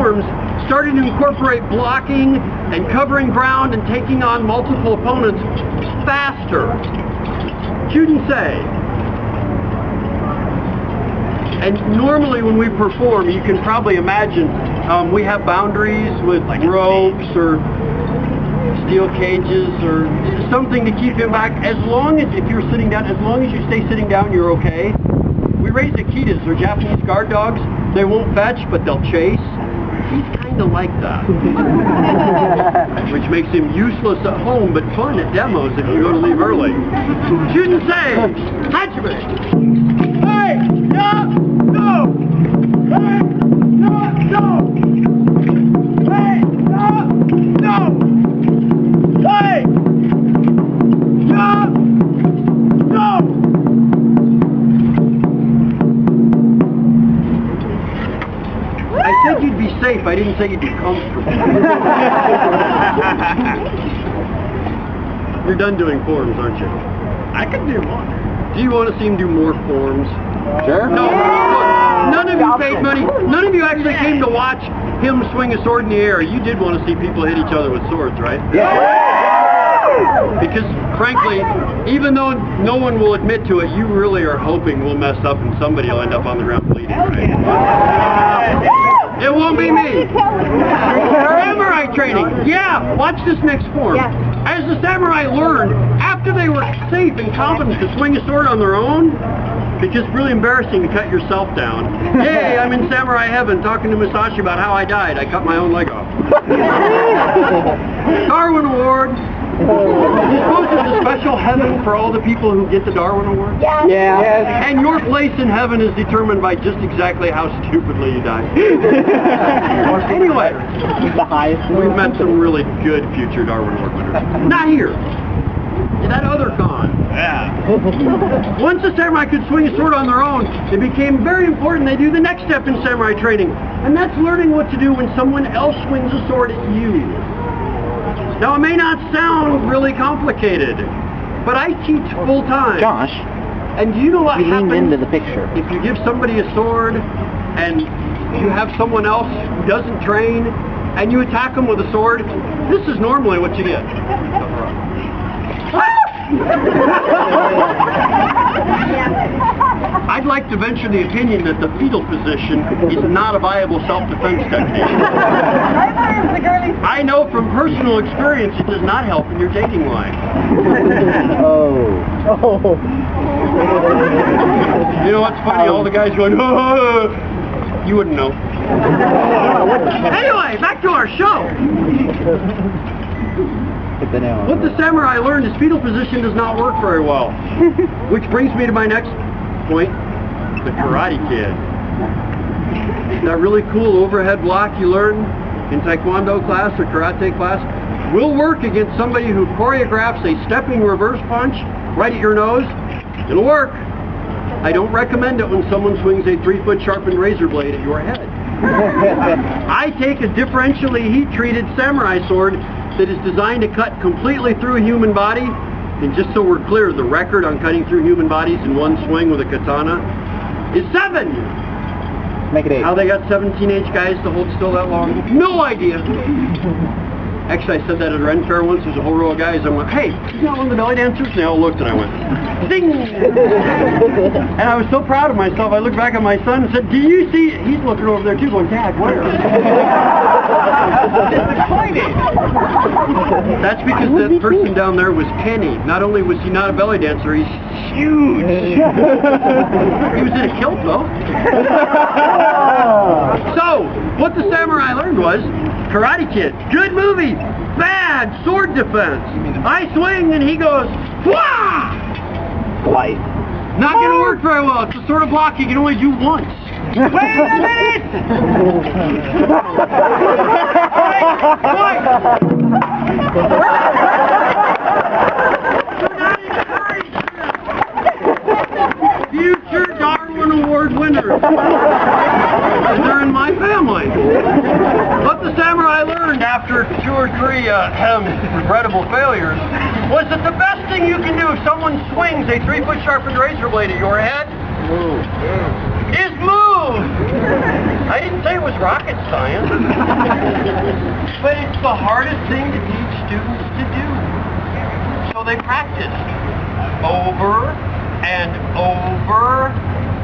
forms, started to incorporate blocking and covering ground and taking on multiple opponents faster. Kyuden-sei. And normally when we perform, you can probably imagine, we have boundaries with ropes or steel cages or something to keep him back. As long as, if you're sitting down, as long as you stay sitting down, you're okay. We raise Akitas, they're Japanese guard dogs. They won't fetch, but they'll chase. He's kind of like that. Which makes him useless at home, but fun at demos if you go to leave early. Kyuden-sei! Hajime! Hey! No! No! Hey! No! No! Hey! No! No! Hey! No! No! I said you'd be safe, I didn't say you'd be comfortable. You're done doing forms, aren't you? I could do more. Do you want to see him do more forms? Sure. No, look, none of you paid money. None of you actually came to watch him swing a sword in the air. You did want to see people hit each other with swords, right? Yeah. Because, frankly, even though no one will admit to it, you really are hoping we'll mess up and somebody will end up on the ground bleeding, right? It won't be me. Samurai training. Yeah, watch this next form. Yeah. As the samurai learned, after they were safe and competent to swing a sword on their own, because it's really embarrassing to cut yourself down. Yay, I'm in samurai heaven talking to Musashi about how I died. I cut my own leg off. Darwin Award. You suppose there's a special heaven for all the people who get the Darwin Award? Yeah. Yeah. Yes. And your place in heaven is determined by just exactly how stupidly you die. Anyway, The highest. we've met some really good future Darwin Award winners. Not here. In that other con. Yeah. Once the samurai could swing a sword on their own, it became very important they do the next step in samurai training. And that's learning what to do when someone else swings a sword at you. Now, it may not sound really complicated, but I teach full-time. Josh, And do you know what you leaned happens into the picture. if you give somebody a sword and you have someone else who doesn't train and you attack them with a sword? This is normally what you get. I'd like to venture the opinion that the fetal position is not a viable self-defense technique. I know from personal experience it does not help in your dating life. Oh. You know what's funny? All the guys going, oh, you wouldn't know. Anyway, back to our show. Hit the nail on What the samurai learned is fetal position does not work very well. Which brings me to my next point, the Karate Kid. That really cool overhead block you learn in Taekwondo class or Karate class will work against somebody who choreographs a stepping reverse punch right at your nose. It'll work. I don't recommend it when someone swings a 3-foot sharpened razor blade at your head. I take a differentially heat-treated samurai sword that is designed to cut completely through a human body. And just so we're clear, the record on cutting through human bodies in one swing with a katana is 7. Make it 8. How they got 7 teenage guys to hold still that long? No idea. Actually, I said that at a Ren Fair once. There's a whole row of guys. I went, hey, you got one of the belly dancers? And they all looked and I went, ding! And I was so proud of myself. I looked back at my son and said, do you see? He's looking over there too going, Dad, where? That's because that person down there was Kenny. Not only was he not a belly dancer, he's huge. He was in a kilt though. So, what the samurai learned was, Karate Kid, good movie, bad sword defense. I swing and he goes, wah! Light. Not going to work very well. It's the sort of block you can only do once. Wait a minute! Future Darwin Award winners. They're in my family. What the samurai learned after 2 or 3 regrettable failures was that the best thing you can do if someone swings a 3-foot sharpened razor blade at your head is move. I didn't say it was rocket science. But it's the hardest thing to teach students to do. So they practice over and over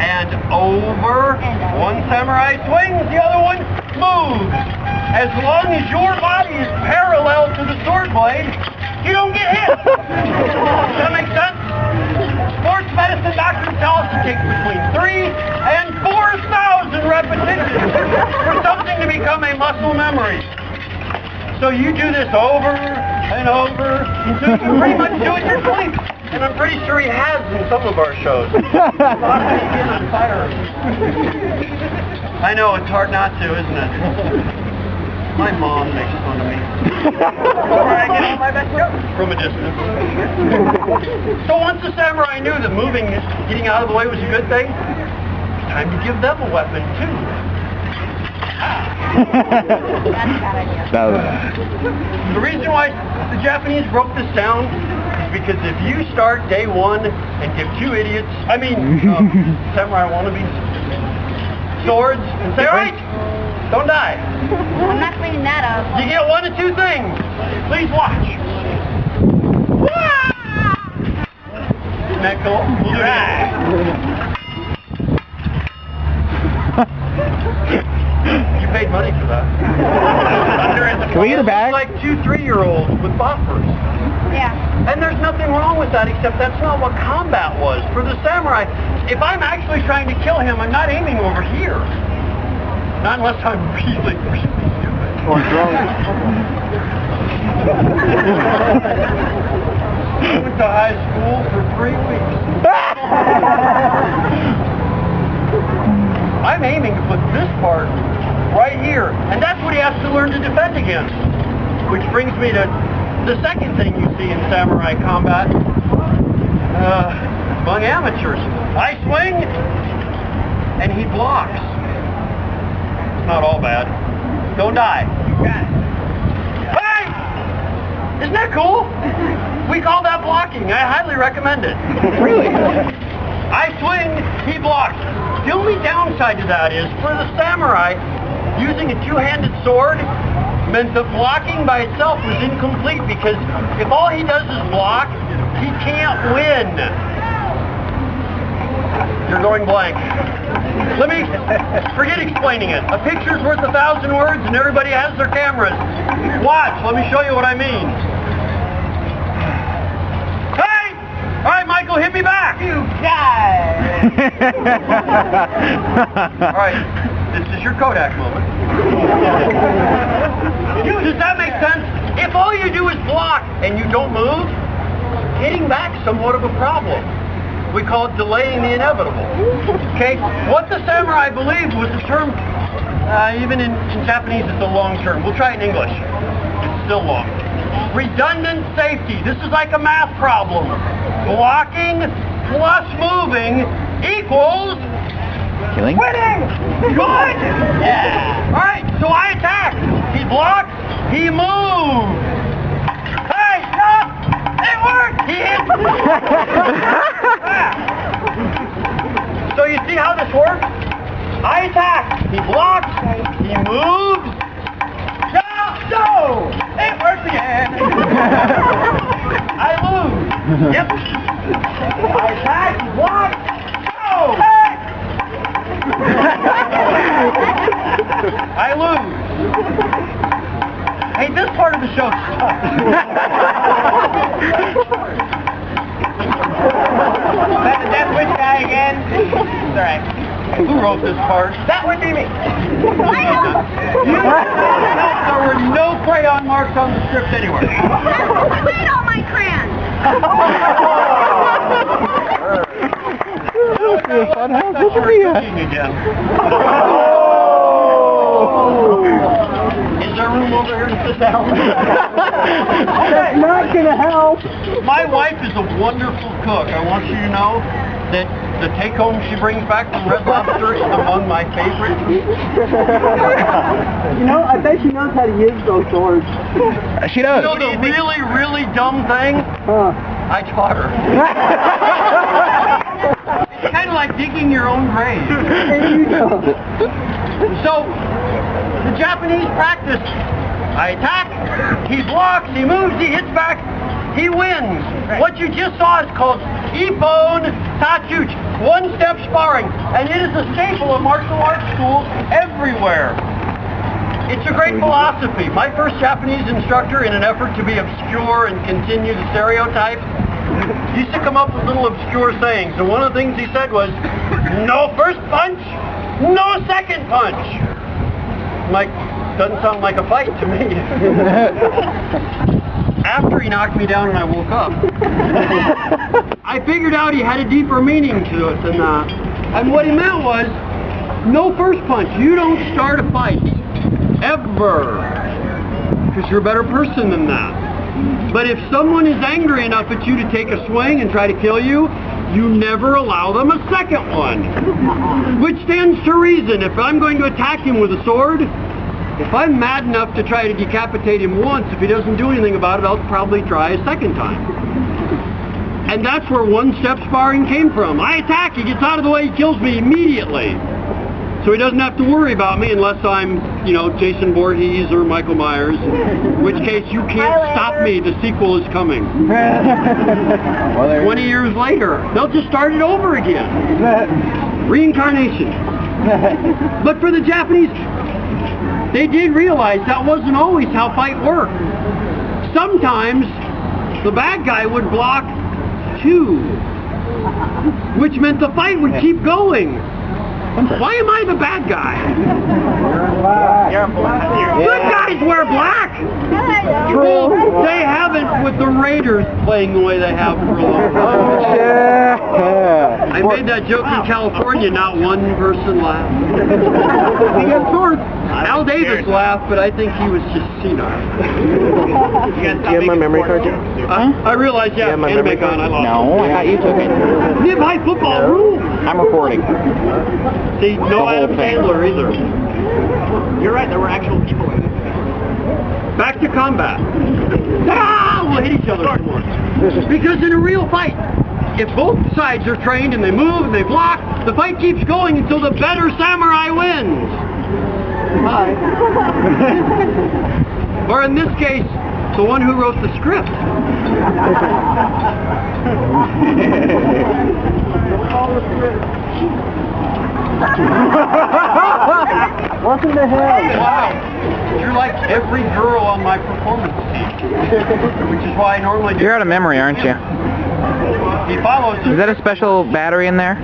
and over. One samurai swings, the other one moves. As long as your body is parallel to the sword blade, you don't get hit. Does that make sense? Sports medicine doctors tell us it takes between 3,000 and 4,000 repetitions for something to become a muscle memory. So you do this over and over until you pretty much do it in your sleep. And I'm pretty sure he has in some of our shows. I know, it's hard not to, isn't it? My mom makes fun of me. Where I get all my best jokes from a distance. So once the samurai knew that moving, getting out of the way was a good thing, it's time to give them a weapon too. The reason why the Japanese broke this down is because if you start day one and give two idiots, samurai wannabes, swords, and say, alright, don't die. I'm not cleaning that up. You get one of two things. Please watch. Isn't that cool? Right. You paid money for that. Can we get it back? Like 2 3-year-olds with boppers. Yeah. And there's nothing wrong with that, except that's not what combat was. For the samurai, if I'm actually trying to kill him, I'm not aiming over here. Not unless I'm really, really stupid. Or drunk. I went to high school for 3 weeks. I'm aiming to put this part right here. And that's what he has to learn to defend against. Which brings me to the second thing you see in samurai combat among amateurs. I swing, and he blocks. It's not all bad. Don't die. You got it. Hey! Isn't that cool? We call that blocking. I highly recommend it. Really? I swing, he blocks. The only downside to that is, for the samurai, using a two-handed sword meant that blocking by itself was incomplete, because if all he does is block, he can't win. You're going blank. Let me, forget explaining it. A picture's worth 1,000 words, and everybody has their cameras. Watch, let me show you what I mean. Hey! All right, Michael, hit me back. You guys! All right, this is your Kodak moment. Does that make sense? If all you do is block and you don't move, hitting back's somewhat of a problem. We call it delaying the inevitable. Okay? What the samurai believed was the term, even in Japanese it's a long term. We'll try it in English. It's still long. Redundant safety. This is like a math problem. Blocking plus moving equals Killing? winning! Good! Yeah! Alright, so I attack. He blocks, he moves. Hey, stop! It worked! He hit! So you see how this works? I attack, he blocks, he moves. No! It works again! I lose! Yep! I attack, he blocks, no! I lose! Hey, this part of the show sucks. That's the Death Wish guy again? It's alright. Who wrote this part? That would be me. There were no crayon marks on the script anywhere. I made all my crayons. Fun house. That's cooking again. Is there room over here to sit down? That's not gonna help. My wife is a wonderful cook. I want you to know that the take-home she brings back from Red Lobster is among my favorites. You know, I bet she knows how to use those swords. She does. You know the really, really dumb thing? Huh. I taught her. It's kind of like digging your own grave. There you go. So, the Japanese practice. I attack, he blocks, he moves, he hits back, he wins. What you just saw is called Ippon Tachuchi, one-step sparring, and it is a staple of martial arts schools everywhere. It's a great philosophy. My first Japanese instructor, in an effort to be obscure and continue the stereotypes, used to come up with little obscure sayings, and one of the things he said was, no first punch, no second punch. Like, doesn't sound like a fight to me. After he knocked me down and I woke up, I figured out he had a deeper meaning to it than that. And what he meant was, no first punch. You don't start a fight. Ever. Because you're a better person than that. But if someone is angry enough at you to take a swing and try to kill you, you never allow them a second one. Which stands to reason. If I'm going to attack him with a sword, if I'm mad enough to try to decapitate him once, if he doesn't do anything about it, I'll probably try a second time. And that's where one-step sparring came from. I attack, he gets out of the way, he kills me immediately. So he doesn't have to worry about me unless I'm, you know, Jason Voorhees or Michael Myers, in which case you can't stop me, the sequel is coming. 20 years later, they'll just start it over again. Reincarnation. But for the Japanese, they did realize that wasn't always how fight worked. Sometimes the bad guy would block too, which meant the fight would keep going. Why am I the bad guy? Good guys wear black. Well, they haven't with the Raiders playing the way they have for a long time. I made that joke in California, not one person laughed. He got swords. Al Davis laughed, but I think he was just senile. You have my memory card, Joe? I realized, yeah, Anime Con, I lost. No, I thought you took it. Nib High football rules. I'm recording. See, no Adam Sandler either. You're right, there were actual people in it. Back to combat. Ah, we'll hit each other more. Because in a real fight, if both sides are trained and they move and they block, the fight keeps going until the better samurai wins. Hi. Or in this case, the one who wrote the script. What's in the head? Wow. You're like every girl on my performance team. Which is why I normally do. You're out of memory, aren't you? He follows. Is that a special battery in there?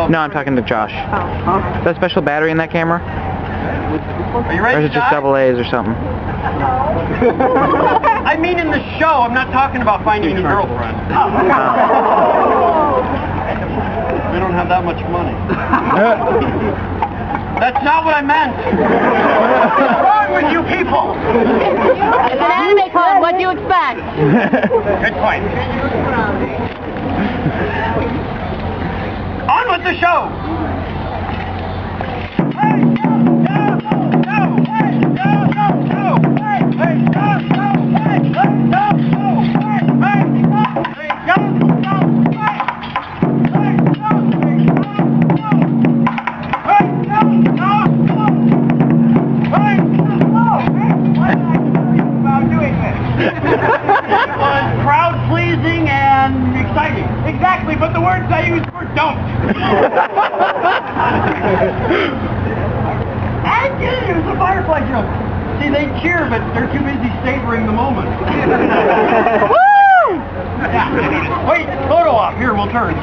No, I'm talking to Josh. Is that a special battery in that camera? Are you Or ready is to it just die? double A's or something? I mean in the show. I'm not talking about finding a girlfriend. We don't have that much money. That's not what I meant. What's wrong with you people? It's an anime con. What do you expect? Good point. On with the show. Crowd-pleasing and exciting. Exactly, but the words I used were don't. I did it. It was a firefly joke. See, they cheer, but they're too busy savoring the moment. Woo! Yeah. Wait, photo op. Here, we'll turn.